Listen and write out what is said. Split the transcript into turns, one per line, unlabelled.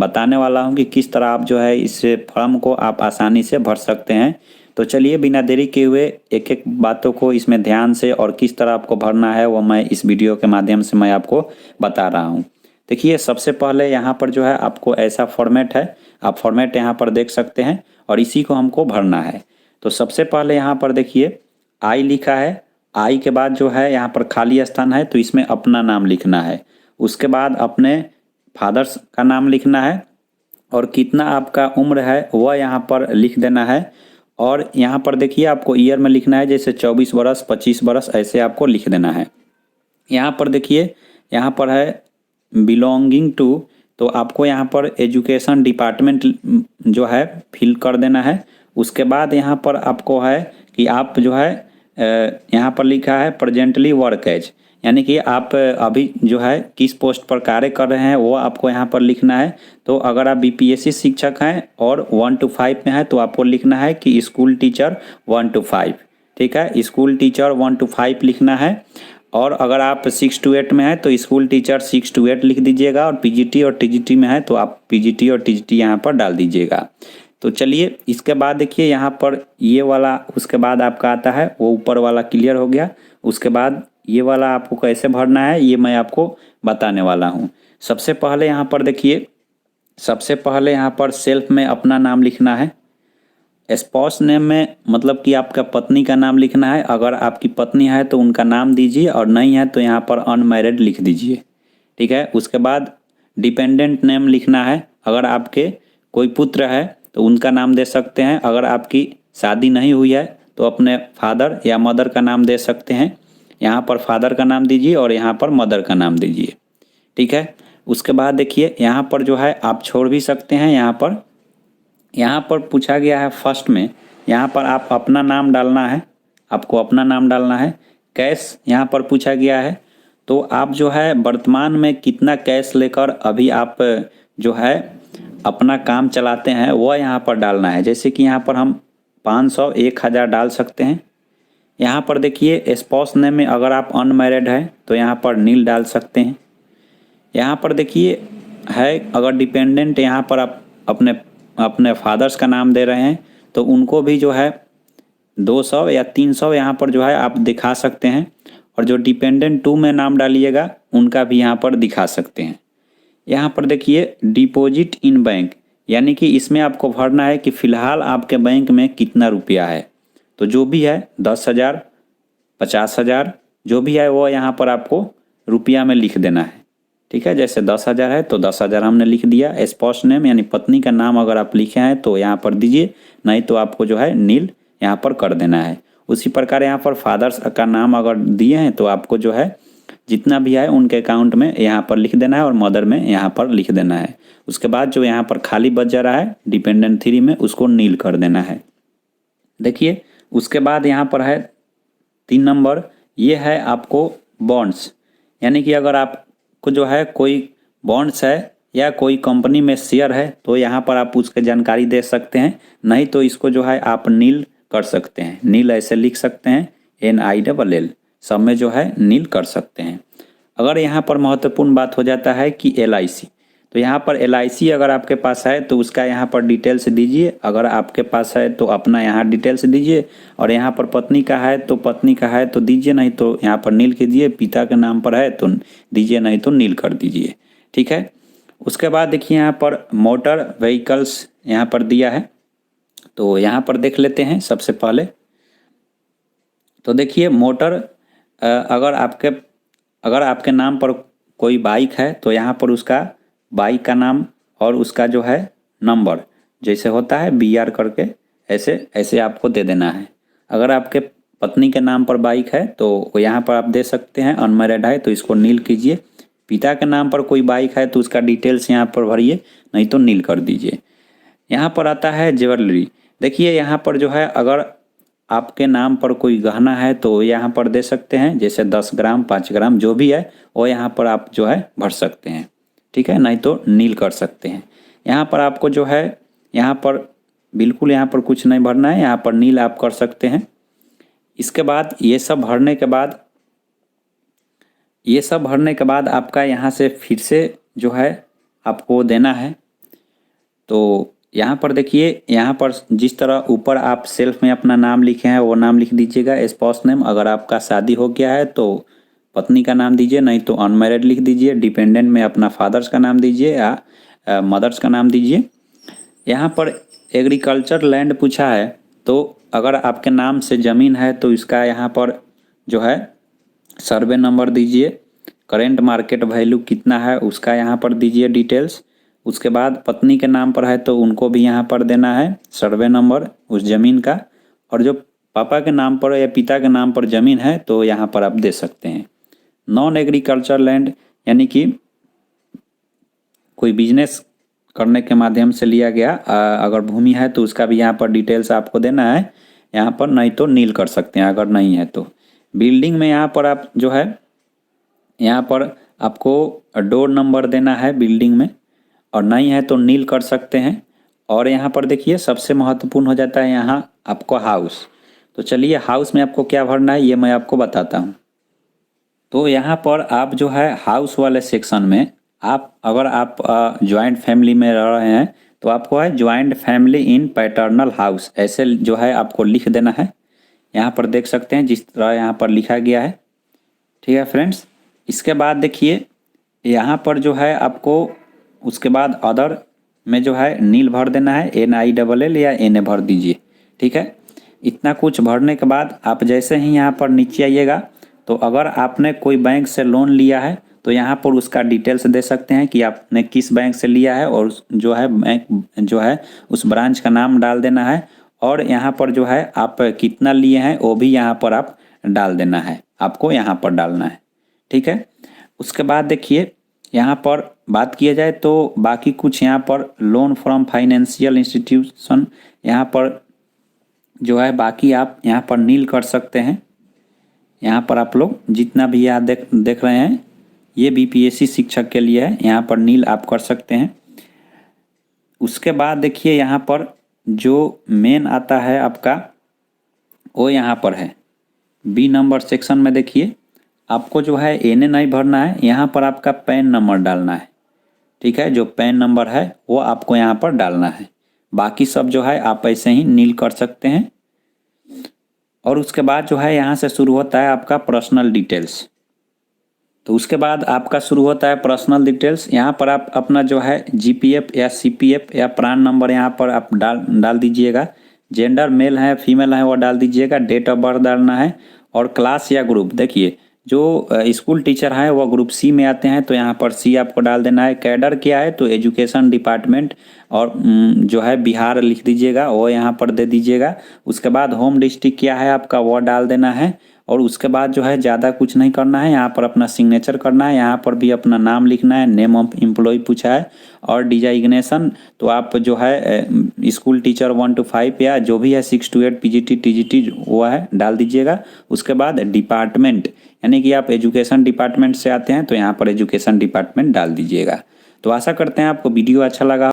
बताने वाला हूँ कि किस तरह आप जो है इस फॉर्म को आप आसानी से भर सकते हैं। तो चलिए बिना देरी किए हुए एक एक बातों को इसमें ध्यान से और किस तरह आपको भरना है वो मैं इस वीडियो के माध्यम से मैं आपको बता रहा हूँ। देखिए सबसे पहले यहाँ पर जो है आपको ऐसा फॉर्मेट है, आप फॉर्मेट यहाँ पर देख सकते हैं और इसी को हमको भरना है। तो सबसे पहले यहाँ पर देखिए आई लिखा है, आई के बाद जो है यहाँ पर खाली स्थान है तो इसमें अपना नाम लिखना है। उसके बाद अपने फादर्स का नाम लिखना है और कितना आपका उम्र है वह यहाँ पर लिख देना है। और यहाँ पर देखिए आपको ईयर में लिखना है, जैसे 24 बरस 25 बरस ऐसे आपको लिख देना है। यहाँ पर देखिए यहाँ पर है बिलोंगिंग टू, तो आपको यहाँ पर एजुकेशन डिपार्टमेंट जो है फिल कर देना है। उसके बाद यहाँ पर आपको है कि आप जो है यहाँ पर लिखा है प्रेजेंटली वर्क एज, यानी कि आप अभी जो है किस पोस्ट पर कार्य कर रहे हैं वो आपको यहाँ पर लिखना है। तो अगर आप बीपीएससी शिक्षक हैं और 1 to 5 में है तो आपको लिखना है कि स्कूल टीचर 1 to 5, ठीक है, स्कूल टीचर 1 to 5 लिखना है। और अगर आप 6 to 8 में है तो स्कूल टीचर 6 to 8 लिख दीजिएगा और पीजीटी और टीजीटी में है तो आप पीजीटी और टीजीटी यहाँ पर डाल दीजिएगा। तो चलिए इसके बाद देखिए यहाँ पर ये वाला उसके बाद आपका आता है वो ऊपर वाला क्लियर हो गया। उसके बाद ये वाला आपको कैसे भरना है ये मैं आपको बताने वाला हूँ। सबसे पहले यहाँ पर देखिए, सबसे पहले यहाँ पर सेल्फ में अपना नाम लिखना है। स्पाउस नेम में मतलब कि आपका पत्नी का नाम लिखना है। अगर आपकी पत्नी है तो उनका नाम दीजिए और नहीं है तो यहाँ पर अनमैरिड लिख दीजिए, ठीक है। उसके बाद डिपेंडेंट नेम लिखना है। अगर आपके कोई पुत्र है तो उनका नाम दे सकते हैं। अगर आपकी शादी नहीं हुई है तो अपने फादर या मदर का नाम दे सकते हैं। यहाँ पर फादर का नाम दीजिए और यहाँ पर मदर का नाम दीजिए, ठीक है। उसके बाद देखिए यहाँ पर जो है आप छोड़ भी सकते हैं। यहाँ पर पूछा गया है फर्स्ट में, यहाँ पर आप अपना नाम डालना है, आपको अपना नाम डालना है। कैश यहाँ पर पूछा गया है तो आप जो है वर्तमान में कितना कैश लेकर अभी आप जो है अपना काम चलाते हैं वह यहाँ पर डालना है। जैसे कि यहाँ पर हम 500 1000 डाल सकते हैं। यहाँ पर देखिए स्पाउस नेम में अगर आप अनमैरिड हैं तो यहाँ पर नील डाल सकते हैं। यहाँ पर देखिए है अगर डिपेंडेंट यहाँ पर आप अपने अपने फादर्स का नाम दे रहे हैं तो उनको भी जो है 200 या 300 यहाँ पर जो है आप दिखा सकते हैं। और जो डिपेंडेंट 2 में नाम डालिएगा उनका भी यहाँ पर दिखा सकते हैं। यहाँ पर देखिए डिपॉजिट इन बैंक, यानी कि इसमें आपको भरना है कि फ़िलहाल आपके बैंक में कितना रुपया है। तो जो भी है 10,000 50,000 जो भी है वो यहाँ पर आपको रुपया में लिख देना है, ठीक है। जैसे 10,000 है तो 10,000 हमने लिख दिया। स्पाउस नेम यानी पत्नी का नाम अगर आप लिखे हैं तो यहाँ पर दीजिए, नहीं तो आपको जो है नील यहाँ पर कर देना है। उसी प्रकार यहाँ पर फादर्स का नाम अगर दिए हैं तो आपको जो है जितना भी है उनके अकाउंट में यहाँ पर लिख देना है और मदर में यहाँ पर लिख देना है। उसके बाद जो यहाँ पर खाली बच जा रहा है डिपेंडेंट 3 में उसको नील कर देना है। देखिए उसके बाद यहाँ पर है 3 नंबर, ये है आपको बॉन्ड्स, यानी कि अगर आपको जो है कोई बॉन्ड्स है या कोई कंपनी में शेयर है तो यहाँ पर आप उसके जानकारी दे सकते हैं। नहीं तो इसको जो है आप नील कर सकते हैं, नील ऐसे लिख सकते हैं NILL, सब में जो है नील कर सकते हैं। अगर यहाँ पर महत्वपूर्ण बात हो जाता है कि LIC, तो यहाँ पर LIC अगर आपके पास है तो उसका यहाँ पर डिटेल्स दीजिए। अगर आपके पास है तो अपना यहाँ डिटेल्स दीजिए और यहाँ पर पत्नी का है तो पत्नी का है तो दीजिए, नहीं तो यहाँ पर नील कीजिए। पिता के नाम पर है तो दीजिए, नहीं तो नील कर दीजिए, ठीक है। उसके बाद देखिए यहाँ पर मोटर व्हीकल्स यहाँ पर दिया है तो यहाँ पर देख लेते हैं। सबसे पहले तो देखिए मोटर अगर आपके नाम पर कोई बाइक है तो यहाँ पर उसका बाइक का नाम और उसका जो है नंबर जैसे होता है BR करके ऐसे ऐसे आपको दे देना है। अगर आपके पत्नी के नाम पर बाइक है तो यहाँ पर आप दे सकते हैं। अनमैरिड है तो इसको नील कीजिए। पिता के नाम पर कोई बाइक है तो उसका डिटेल्स यहाँ पर भरिए, नहीं तो नील कर दीजिए। यहाँ पर आता है ज्वेलरी। देखिए यहाँ पर जो है अगर आपके नाम पर कोई गहना है तो यहाँ पर दे सकते हैं, जैसे 10 ग्राम 5 ग्राम जो भी है वो यहाँ पर आप जो है भर सकते हैं, ठीक है, नहीं तो नील कर सकते हैं। यहाँ पर आपको जो है यहाँ पर बिल्कुल यहाँ पर कुछ नहीं भरना है, यहाँ पर नील आप कर सकते हैं। इसके बाद ये सब भरने के बाद आपका यहाँ से फिर से जो है आपको देना है तो यहाँ पर देखिए, यहाँ पर जिस तरह ऊपर आप सेल्फ में अपना नाम लिखे हैं वो नाम लिख दीजिएगा, स्पाउस नेम। अगर आपका शादी हो गया है तो पत्नी का नाम दीजिए, नहीं तो अनमैरिड लिख दीजिए। डिपेंडेंट में अपना फादर्स का नाम दीजिए या मदर्स का नाम दीजिए। यहाँ पर एग्रीकल्चर लैंड पूछा है, तो अगर आपके नाम से ज़मीन है तो इसका यहाँ पर जो है सर्वे नंबर दीजिए। करेंट मार्केट वैल्यू कितना है उसका यहाँ पर दीजिए डिटेल्स। उसके बाद पत्नी के नाम पर है तो उनको भी यहाँ पर देना है सर्वे नंबर उस ज़मीन का। और जो पापा के नाम पर या पिता के नाम पर ज़मीन है तो यहाँ पर आप दे सकते हैं। नॉन एग्रीकल्चर लैंड यानी कि कोई बिजनेस करने के माध्यम से लिया गया अगर भूमि है तो उसका भी यहाँ पर डिटेल्स आपको देना है यहाँ पर, नहीं तो नील कर सकते हैं अगर नहीं है तो। बिल्डिंग में यहाँ पर आप जो है यहाँ पर आपको डोर नंबर देना है बिल्डिंग में, और नहीं है तो नील कर सकते हैं। और यहाँ पर देखिए सबसे महत्वपूर्ण हो जाता है यहाँ आपको हाउस। तो चलिए हाउस में आपको क्या भरना है ये मैं आपको बताता हूँ। तो यहाँ पर आप जो है हाउस वाले सेक्शन में अगर आप ज्वाइंट फैमिली में रह रहे हैं तो आपको है joint family in paternal house, ऐसे जो है आपको लिख देना है। यहाँ पर देख सकते हैं जिस तरह यहाँ पर लिखा गया है। ठीक है फ्रेंड्स, इसके बाद देखिए यहाँ पर जो है आपको उसके बाद अदर में जो है नील भर देना है, NILL या NA भर दीजिए। ठीक है, इतना कुछ भरने के बाद आप जैसे ही यहाँ पर नीचे आइएगा तो अगर आपने कोई बैंक से लोन लिया है तो यहाँ पर उसका डिटेल्स दे सकते हैं कि आपने किस बैंक से लिया है, और जो है बैंक जो है उस ब्रांच का नाम डाल देना है। और यहाँ पर जो है आप कितना लिए हैं वो भी यहाँ पर आप डाल देना है, आपको यहाँ पर डालना है। ठीक है, उसके बाद देखिए यहाँ पर बात किया जाए तो बाकी कुछ यहाँ पर लोन फ्रॉम फाइनेंशियल इंस्टीट्यूशन यहाँ पर जो है बाकी आप यहाँ पर नील कर सकते हैं। यहाँ पर आप लोग जितना भी यहाँ देख रहे हैं ये BPSC शिक्षक के लिए है, यहाँ पर नील आप कर सकते हैं। उसके बाद देखिए यहाँ पर जो मेन आता है आपका वो यहाँ पर है B नंबर सेक्शन में। देखिए आपको जो है NA नहीं भरना है, यहाँ पर आपका पैन नंबर डालना है। ठीक है, जो पैन नंबर है वो आपको यहाँ पर डालना है। बाकी सब जो है आप ऐसे ही नील कर सकते हैं। और उसके बाद जो है यहाँ से शुरू होता है आपका पर्सनल डिटेल्स। तो उसके बाद आपका शुरू होता है पर्सनल डिटेल्स। यहाँ पर आप अपना जो है GPF या CPF या प्रान नंबर यहाँ पर आप डाल दीजिएगा। जेंडर मेल है फीमेल है वो डाल दीजिएगा। डेट ऑफ बर्थ डालना है। और क्लास या ग्रुप, देखिए जो स्कूल टीचर है वो ग्रुप C में आते हैं तो यहाँ पर C आपको डाल देना है। कैडर क्या है तो एजुकेशन डिपार्टमेंट और जो है बिहार लिख दीजिएगा, वो यहाँ पर दे दीजिएगा। उसके बाद होम डिस्ट्रिक्ट क्या है आपका वो डाल देना है। और उसके बाद जो है ज़्यादा कुछ नहीं करना है, यहाँ पर अपना सिग्नेचर करना है। यहाँ पर भी अपना नाम लिखना है। नेम ऑफ एम्प्लॉय पूछा है। और डिजाइग्नेशन तो आप जो है स्कूल टीचर 1 to 5 या जो भी है 6 to 8 PGT TGT वो है डाल दीजिएगा। उसके बाद डिपार्टमेंट यानी कि आप एजुकेशन डिपार्टमेंट से आते हैं तो यहाँ पर एजुकेशन डिपार्टमेंट डाल दीजिएगा। तो आशा करते हैं आपको वीडियो अच्छा लगा।